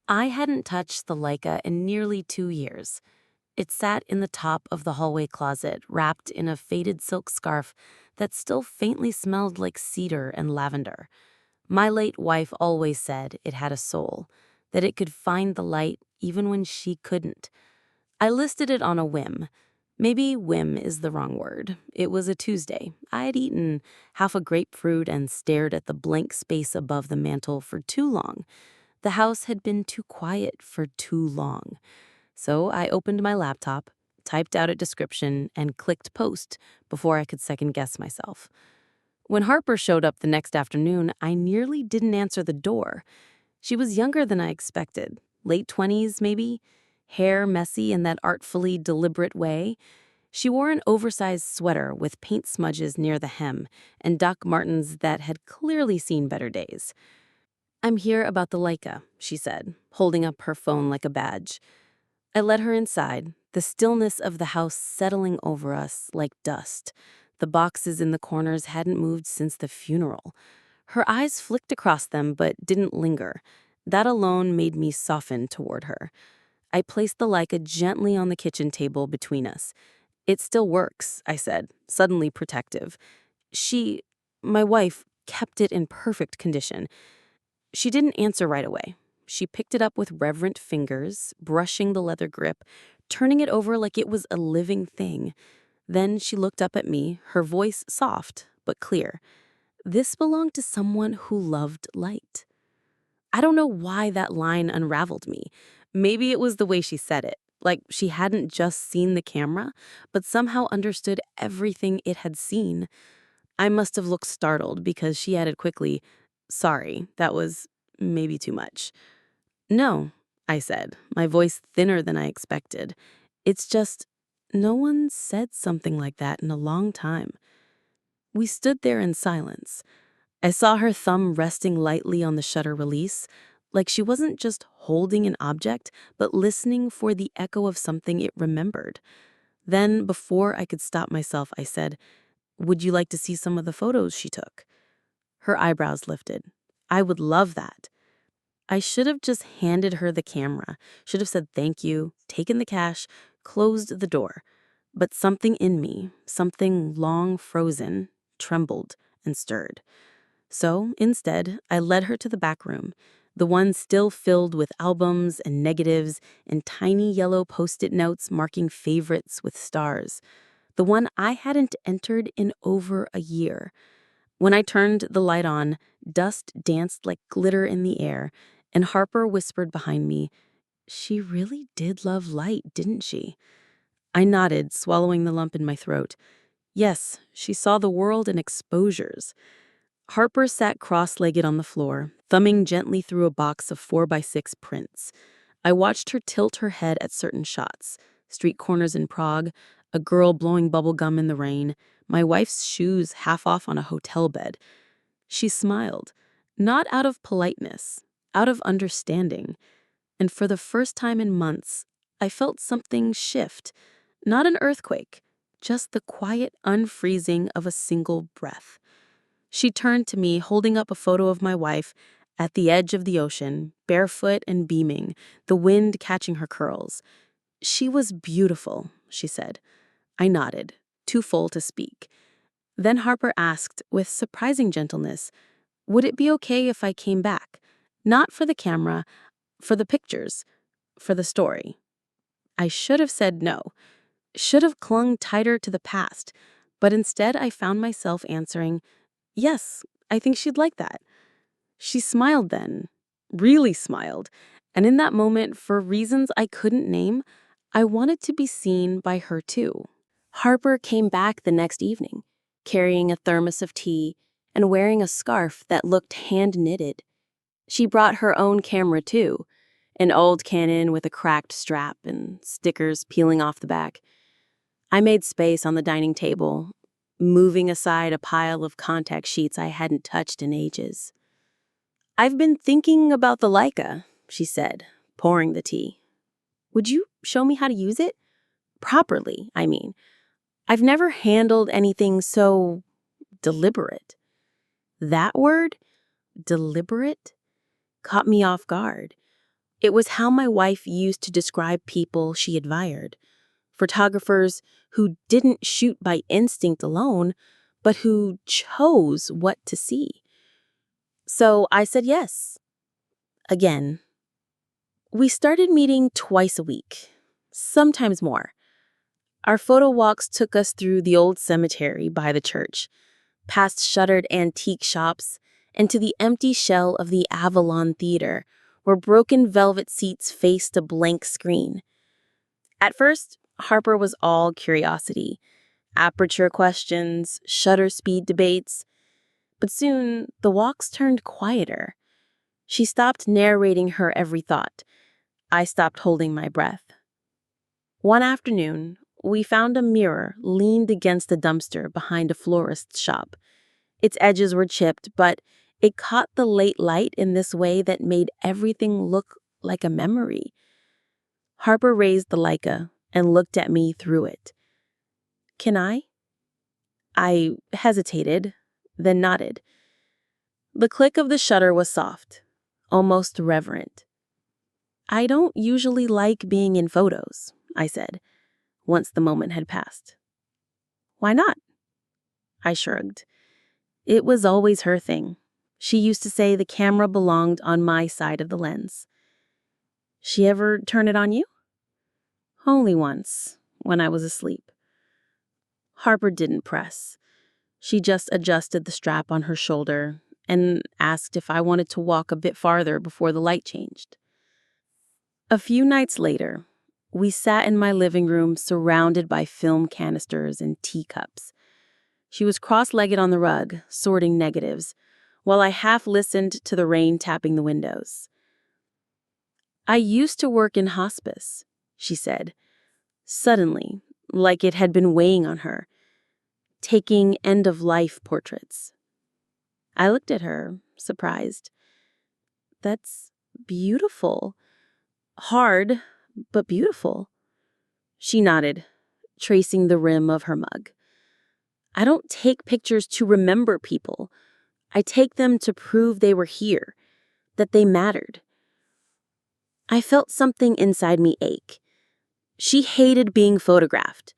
I hadn't touched the Leica in nearly 2 years. It sat in the top of the hallway closet, wrapped in a faded silk scarf that still faintly smelled like cedar and lavender. My late wife always said it had a soul, that it could find the light even when she couldn't. I listed it on a whim. Maybe whim is the wrong word. It was a Tuesday. I had eaten half a grapefruit and stared at the blank space above the mantel for too long. The house had been too quiet for too long. So I opened my laptop, typed out a description, and clicked post before I could second guess myself. When Harper showed up the next afternoon, I nearly didn't answer the door. She was younger than I expected, late 20s maybe, hair messy in that artfully deliberate way. She wore an oversized sweater with paint smudges near the hem and Doc Martens that had clearly seen better days. "I'm here about the Leica," she said, holding up her phone like a badge. I led her inside, the stillness of the house settling over us like dust. The boxes in the corners hadn't moved since the funeral. Her eyes flicked across them but didn't linger. That alone made me soften toward her. I placed the Leica gently on the kitchen table between us. "It still works," I said, suddenly protective. My wife, kept it in perfect condition. She didn't answer right away. She picked it up with reverent fingers, brushing the leather grip, turning it over like it was a living thing. Then she looked up at me, her voice soft but clear. "This belonged to someone who loved light." I don't know why that line unraveled me. Maybe it was the way she said it, like she hadn't just seen the camera, but somehow understood everything it had seen. I must have looked startled because she added quickly, "Sorry, that was maybe too much." "No," I said, my voice thinner than I expected. "It's just, no one said something like that in a long time." We stood there in silence. I saw her thumb resting lightly on the shutter release, like she wasn't just holding an object, but listening for the echo of something it remembered. Then, before I could stop myself, I said, "Would you like to see some of the photos she took?" Her eyebrows lifted. "I would love that." I should have just handed her the camera, should have said thank you, taken the cash, closed the door. But something in me, something long frozen, trembled and stirred. So, instead, I led her to the back room, the one still filled with albums and negatives and tiny yellow post-it notes marking favorites with stars. The one I hadn't entered in over a year. When I turned the light on, dust danced like glitter in the air, and Harper whispered behind me, "She really did love light, didn't she?" I nodded, swallowing the lump in my throat. Yes, she saw the world in exposures. Harper sat cross-legged on the floor, thumbing gently through a box of 4x6 prints. I watched her tilt her head at certain shots: street corners in Prague, a girl blowing bubble gum in the rain, my wife's shoes half off on a hotel bed. She smiled, not out of politeness, out of understanding. And for the first time in months, I felt something shift. Not an earthquake, just the quiet unfreezing of a single breath. She turned to me, holding up a photo of my wife at the edge of the ocean, barefoot and beaming, the wind catching her curls. "She was beautiful," she said. I nodded, too full to speak. Then Harper asked, with surprising gentleness, would it be okay if I came back? Not for the camera, for the pictures, for the story. I should have said no, should have clung tighter to the past, but instead I found myself answering, "Yes, I think she'd like that." She smiled then, really smiled, and in that moment, for reasons I couldn't name, I wanted to be seen by her too. Harper came back the next evening, carrying a thermos of tea and wearing a scarf that looked hand-knitted. She brought her own camera too, an old Canon with a cracked strap and stickers peeling off the back. I made space on the dining table, moving aside a pile of contact sheets I hadn't touched in ages. "I've been thinking about the Leica," she said, pouring the tea. "Would you show me how to use it? Properly, I mean. I've never handled anything so deliberate." That word, deliberate, caught me off guard. It was how my wife used to describe people she admired. Photographers who didn't shoot by instinct alone, but who chose what to see. So I said yes. Again. We started meeting twice a week, sometimes more. Our photo walks took us through the old cemetery by the church, past shuttered antique shops, and to the empty shell of the Avalon Theater, where broken velvet seats faced a blank screen. At first, Harper was all curiosity, aperture questions, shutter speed debates. But soon, the walks turned quieter. She stopped narrating her every thought. I stopped holding my breath. One afternoon, we found a mirror leaned against a dumpster behind a florist's shop. Its edges were chipped, but it caught the late light in this way that made everything look like a memory. Harper raised the Leica and looked at me through it. "Can I?" I hesitated, then nodded. The click of the shutter was soft, almost reverent. "I don't usually like being in photos," I said, once the moment had passed. "Why not?" I shrugged. It was always her thing. She used to say the camera belonged on my side of the lens. "She ever turn it on you?" "Only once, when I was asleep." Harper didn't press. She just adjusted the strap on her shoulder and asked if I wanted to walk a bit farther before the light changed. A few nights later, we sat in my living room surrounded by film canisters and teacups. She was cross-legged on the rug, sorting negatives, while I half listened to the rain tapping the windows. "I used to work in hospice," she said, suddenly, like it had been weighing on her, taking end-of-life portraits. I looked at her, surprised. "That's beautiful. Hard, but beautiful." She nodded, tracing the rim of her mug. "I don't take pictures to remember people. I take them to prove they were here, that they mattered." I felt something inside me ache. She hated being photographed,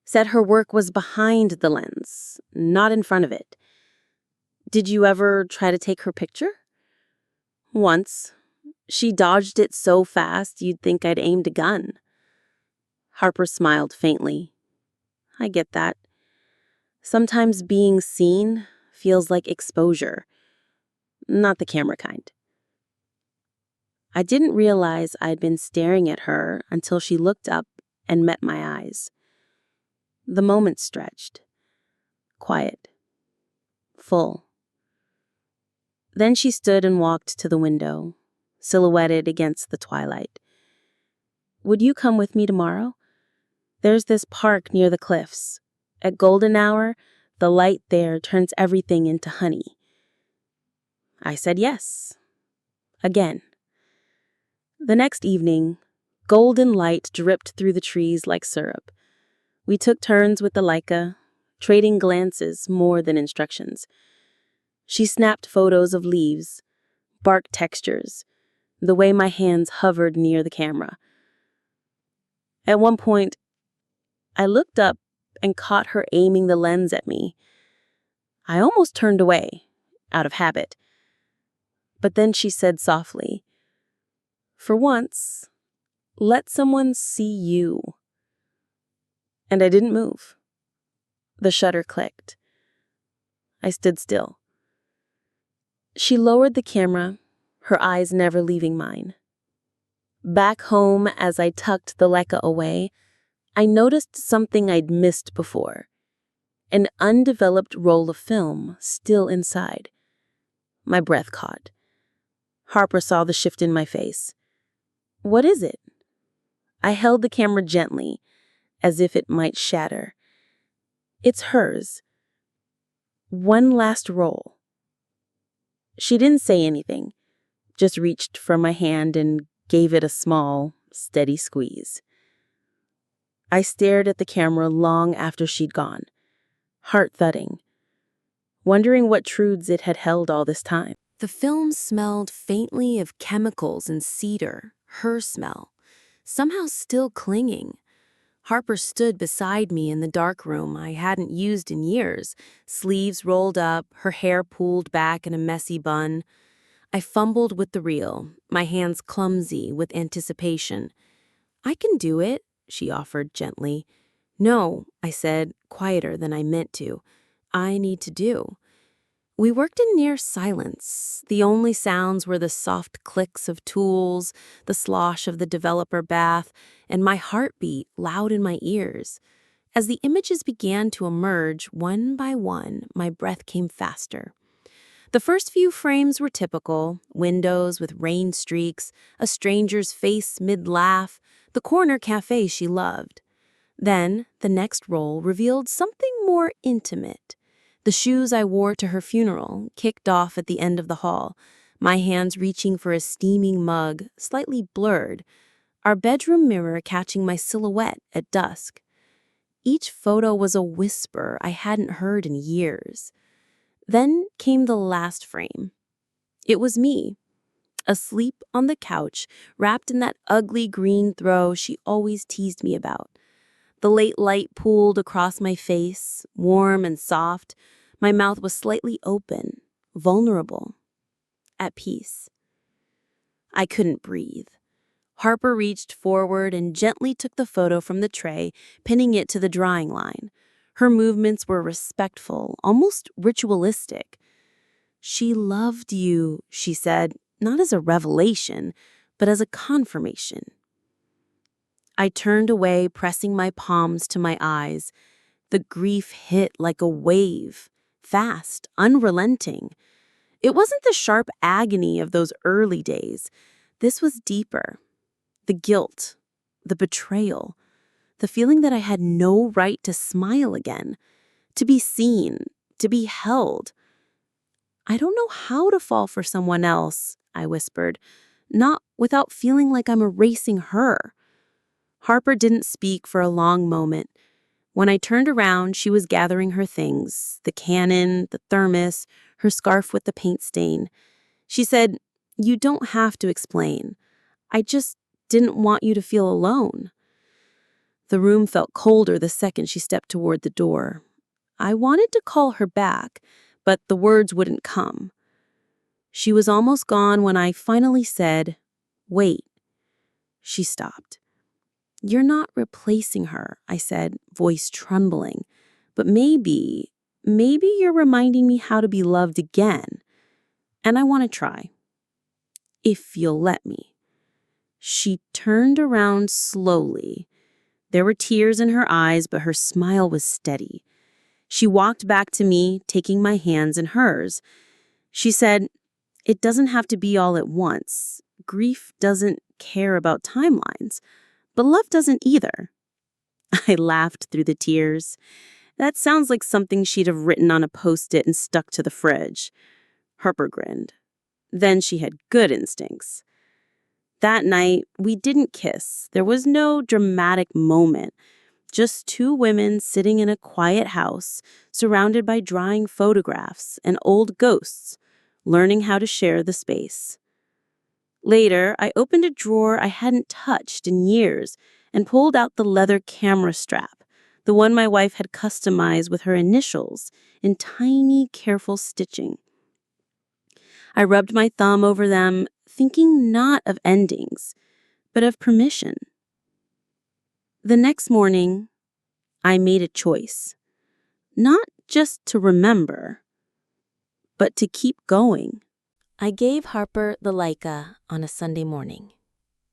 said her work was behind the lens, not in front of it. "Did you ever try to take her picture?" "Once. She dodged it so fast you'd think I'd aimed a gun." Harper smiled faintly. "I get that. Sometimes being seen feels like exposure. Not the camera kind." I didn't realize I'd been staring at her until she looked up and met my eyes. The moment stretched. Quiet. Full. Then she stood and walked to the window, silhouetted against the twilight. "Would you come with me tomorrow? There's this park near the cliffs. At golden hour, the light there turns everything into honey." I said yes. Again. The next evening, golden light dripped through the trees like syrup. We took turns with the Leica, trading glances more than instructions. She snapped photos of leaves, bark textures, the way my hands hovered near the camera. At one point, I looked up and caught her aiming the lens at me. I almost turned away, out of habit. But then she said softly, "For once, let someone see you." And I didn't move. The shutter clicked. I stood still. She lowered the camera, her eyes never leaving mine. Back home, as I tucked the Leica away, I noticed something I'd missed before. An undeveloped roll of film still inside. My breath caught. Harper saw the shift in my face. "What is it?" I held the camera gently, as if it might shatter. "It's hers. One last roll." She didn't say anything, just reached for my hand and gave it a small, steady squeeze. I stared at the camera long after she'd gone, heart thudding, wondering what truths it had held all this time. The film smelled faintly of chemicals and cedar, her smell, somehow still clinging. Harper stood beside me in the dark room I hadn't used in years, sleeves rolled up, her hair pulled back in a messy bun. I fumbled with the reel, my hands clumsy with anticipation. "I can do it," she offered gently. "No," I said, quieter than I meant to. "I need to do." We worked in near silence. The only sounds were the soft clicks of tools, the slosh of the developer bath, and my heartbeat loud in my ears. As the images began to emerge, one by one, my breath came faster. The first few frames were typical: windows with rain streaks, a stranger's face mid-laugh, the corner cafe she loved. Then, the next roll revealed something more intimate. The shoes I wore to her funeral, kicked off at the end of the hall, my hands reaching for a steaming mug, slightly blurred, our bedroom mirror catching my silhouette at dusk. Each photo was a whisper I hadn't heard in years. Then came the last frame. It was me, asleep on the couch, wrapped in that ugly green throw she always teased me about. The late light pooled across my face, warm and soft. My mouth was slightly open, vulnerable, at peace. I couldn't breathe. Harper reached forward and gently took the photo from the tray, pinning it to the drying line. Her movements were respectful, almost ritualistic. "She loved you," she said, not as a revelation, but as a confirmation. I turned away, pressing my palms to my eyes. The grief hit like a wave, fast, unrelenting. It wasn't the sharp agony of those early days. This was deeper. The guilt, the betrayal, the feeling that I had no right to smile again, to be seen, to be held. "I don't know how to fall for someone else," I whispered, "not without feeling like I'm erasing her." Harper didn't speak for a long moment. When I turned around, she was gathering her things, the Canon, the thermos, her scarf with the paint stain. She said, "You don't have to explain. I just didn't want you to feel alone." The room felt colder the second she stepped toward the door. I wanted to call her back, but the words wouldn't come. She was almost gone when I finally said, "Wait." She stopped. "You're not replacing her," I said, voice trembling. "But maybe you're reminding me how to be loved again. And I want to try. If you'll let me." She turned around slowly. There were tears in her eyes, but her smile was steady. She walked back to me, taking my hands in hers. She said, "It doesn't have to be all at once. Grief doesn't care about timelines. But love doesn't either." I laughed through the tears. That sounds like something she'd have written on a Post-it and stuck to the fridge. Harper grinned. Then she had good instincts. That night, we didn't kiss. There was no dramatic moment. Just two women sitting in a quiet house, surrounded by drying photographs and old ghosts, learning how to share the space. Later, I opened a drawer I hadn't touched in years and pulled out the leather camera strap, the one my wife had customized with her initials in tiny, careful stitching. I rubbed my thumb over them, thinking not of endings, but of permission. The next morning, I made a choice, not just to remember, but to keep going. I gave Harper the Leica on a Sunday morning.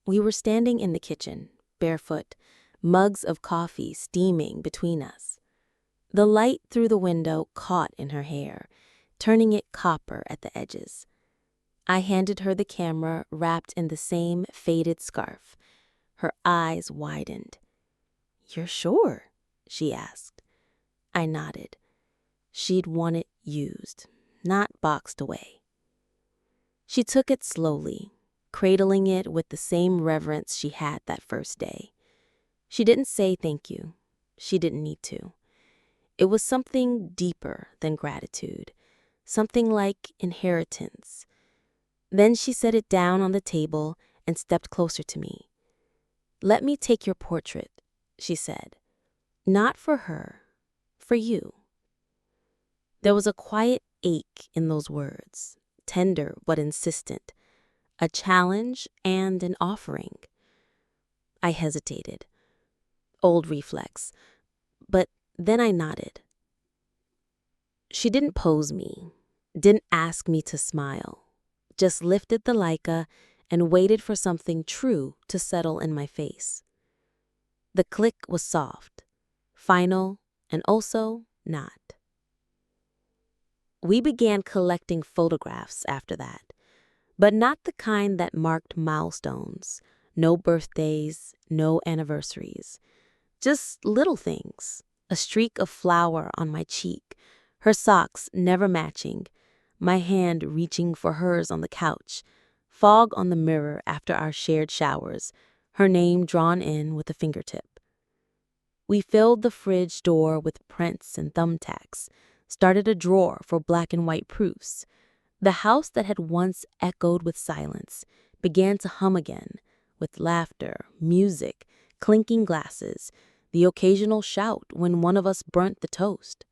We were standing in the kitchen, barefoot, mugs of coffee steaming between us. The light through the window caught in her hair, turning it copper at the edges. I handed her the camera wrapped in the same faded scarf. Her eyes widened. "You're sure?" she asked. I nodded. She'd want it used, not boxed away. She took it slowly, cradling it with the same reverence she had that first day. She didn't say thank you. She didn't need to. It was something deeper than gratitude, something like inheritance. Then she set it down on the table and stepped closer to me. "Let me take your portrait," she said. "Not for her, for you." There was a quiet ache in those words, tender but insistent, a challenge and an offering. I hesitated. Old reflex. But then I nodded. She didn't pose me, didn't ask me to smile, just lifted the Leica and waited for something true to settle in my face. The click was soft, final, and also not. We began collecting photographs after that, but not the kind that marked milestones. No birthdays, no anniversaries. Just little things. A streak of flour on my cheek, her socks never matching, my hand reaching for hers on the couch, fog on the mirror after our shared showers, her name drawn in with a fingertip. We filled the fridge door with prints and thumbtacks, started a drawer for black and white proofs. The house that had once echoed with silence began to hum again, with laughter, music, clinking glasses, the occasional shout when one of us burnt the toast.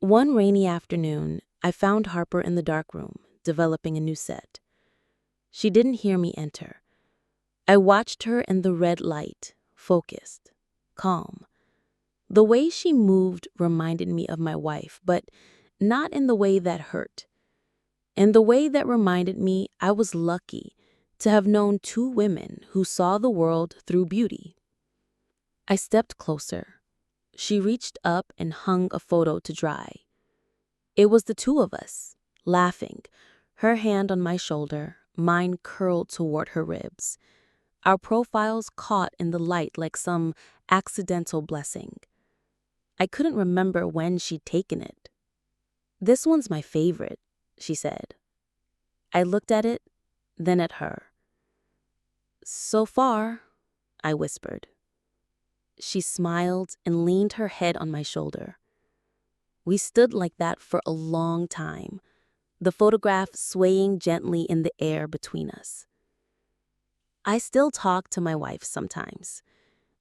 One rainy afternoon, I found Harper in the dark room, developing a new set. She didn't hear me enter. I watched her in the red light, focused, calm. The way she moved reminded me of my wife, but not in the way that hurt. In the way that reminded me I was lucky to have known two women who saw the world through beauty. I stepped closer. She reached up and hung a photo to dry. It was the two of us, laughing, her hand on my shoulder, mine curled toward her ribs. Our profiles caught in the light like some accidental blessing. I couldn't remember when she'd taken it. "This one's my favorite," she said. I looked at it, then at her. "So far," I whispered. She smiled and leaned her head on my shoulder. We stood like that for a long time, the photograph swaying gently in the air between us. I still talk to my wife sometimes,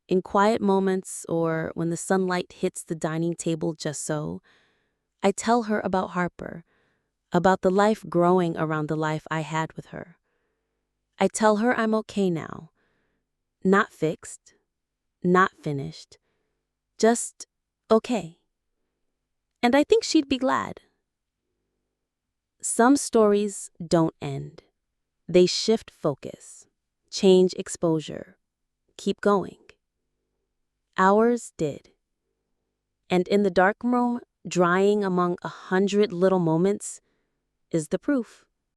in quiet moments or when the sunlight hits the dining table just so. I tell her about Harper, about the life growing around the life I had with her. I tell her I'm okay now, not fixed, not finished, just okay. And I think she'd be glad. Some stories don't end. They shift focus, change exposure, keep going. Ours did. And in the dark room, drying among 100 little moments, is the proof.